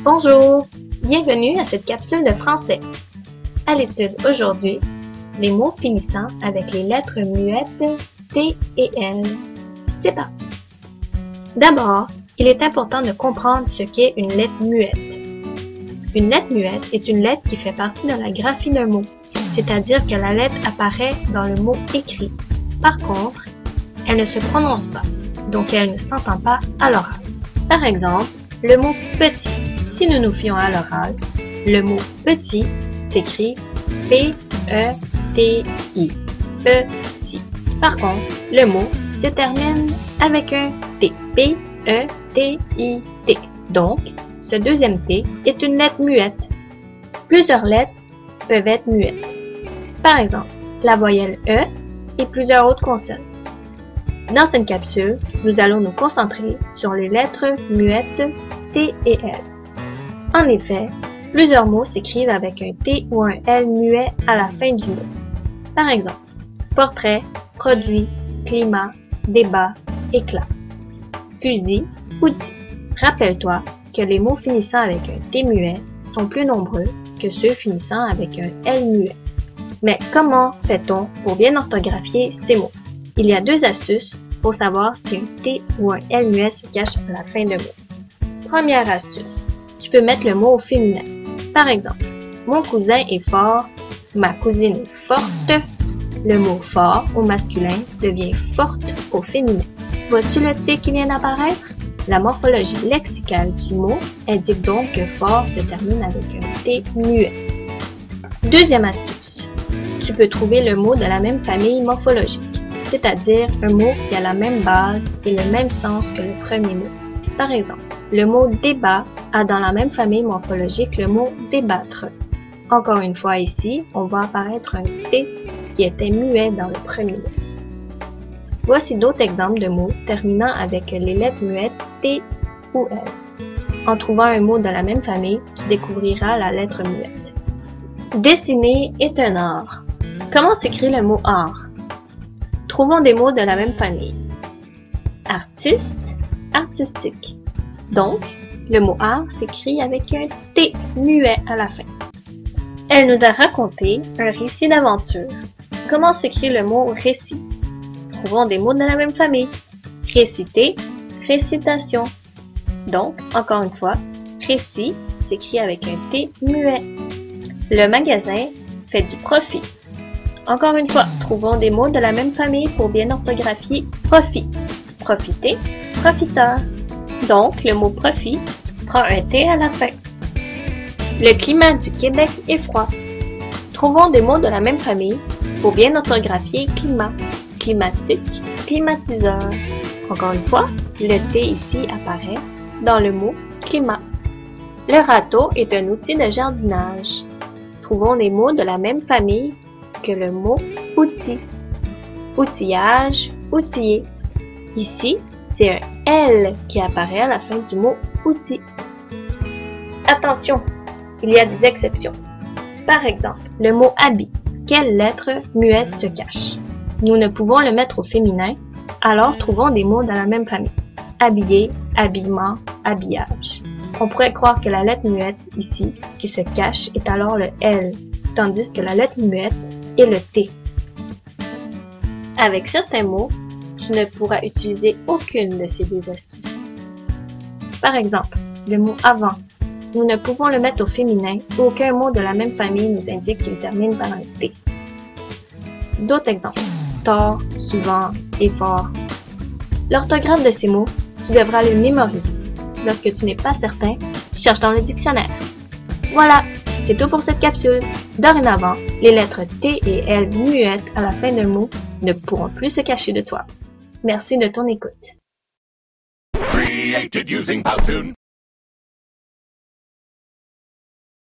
Bonjour, bienvenue à cette capsule de français. À l'étude aujourd'hui, les mots finissant avec les lettres muettes T et L. C'est parti! D'abord, il est important de comprendre ce qu'est une lettre muette. Une lettre muette est une lettre qui fait partie de la graphie d'un mot, c'est-à-dire que la lettre apparaît dans le mot écrit. Par contre, elle ne se prononce pas, donc elle ne s'entend pas à l'oral. Par exemple, le mot petit. Si nous nous fions à l'oral, le mot petit s'écrit P-E-T-I. Petit. Par contre, le mot se termine avec un T. P-E-T-I-T. Donc, ce deuxième T est une lettre muette. Plusieurs lettres peuvent être muettes. Par exemple, la voyelle E et plusieurs autres consonnes. Dans cette capsule, nous allons nous concentrer sur les lettres muettes T et L. En effet, plusieurs mots s'écrivent avec un T ou un L muet à la fin du mot. Par exemple, portrait, produit, climat, débat, éclat. Fusil, outil. Rappelle-toi que les mots finissant avec un T muet sont plus nombreux que ceux finissant avec un L muet. Mais comment fait-on pour bien orthographier ces mots? Il y a deux astuces pour savoir si un T ou un L muet se cache à la fin de mot. Première astuce, tu peux mettre le mot au féminin. Par exemple, mon cousin est fort, ma cousine est forte. Le mot fort au masculin devient forte au féminin. Vois-tu le T qui vient d'apparaître? La morphologie lexicale du mot indique donc que fort se termine avec un T muet. Deuxième astuce, tu peux trouver le mot de la même famille morphologique, c'est-à-dire un mot qui a la même base et le même sens que le premier mot. Par exemple, le mot débat a dans la même famille morphologique le mot débattre. Encore une fois ici, on voit apparaître un T qui était muet dans le premier mot. Voici d'autres exemples de mots terminant avec les lettres muettes T ou L. En trouvant un mot de la même famille, tu découvriras la lettre muette. Dessiner est un art. Comment s'écrit le mot art? Trouvons des mots de la même famille. Artiste, artistique. Donc, le mot art s'écrit avec un T muet à la fin. Elle nous a raconté un récit d'aventure. Comment s'écrit le mot récit? Trouvons des mots de la même famille. Réciter, récitation. Donc, encore une fois, récit s'écrit avec un T muet. Le magasin fait du profit. Encore une fois, trouvons des mots de la même famille pour bien orthographier profit. Profiter, profiteur. Donc, le mot profit prend un T à la fin. Le climat du Québec est froid. Trouvons des mots de la même famille pour bien orthographier climat. Climatique, climatiseur. Encore une fois, le T ici apparaît dans le mot climat. Le râteau est un outil de jardinage. Trouvons les mots de la même famille que le mot outil. Outillage, outiller. Ici, c'est un L qui apparaît à la fin du mot outil. Attention, il y a des exceptions. Par exemple, le mot habit. Quelle lettre muette se cache? Nous ne pouvons le mettre au féminin, alors trouvons des mots dans la même famille. Habiller, habillement, habillage. On pourrait croire que la lettre muette ici, qui se cache, est alors le L, tandis que la lettre muette est le T. Avec certains mots, tu ne pourras utiliser aucune de ces deux astuces. Par exemple, le mot avant. Nous ne pouvons le mettre au féminin, aucun mot de la même famille nous indique qu'il termine par un T. D'autres exemples. Tort, souvent, effort. L'orthographe de ces mots, tu devras les mémoriser. Lorsque tu n'es pas certain, cherche dans le dictionnaire. Voilà, c'est tout pour cette capsule. Dorénavant, les lettres T et L muettes à la fin d'un mot ne pourront plus se cacher de toi. Merci de ton écoute.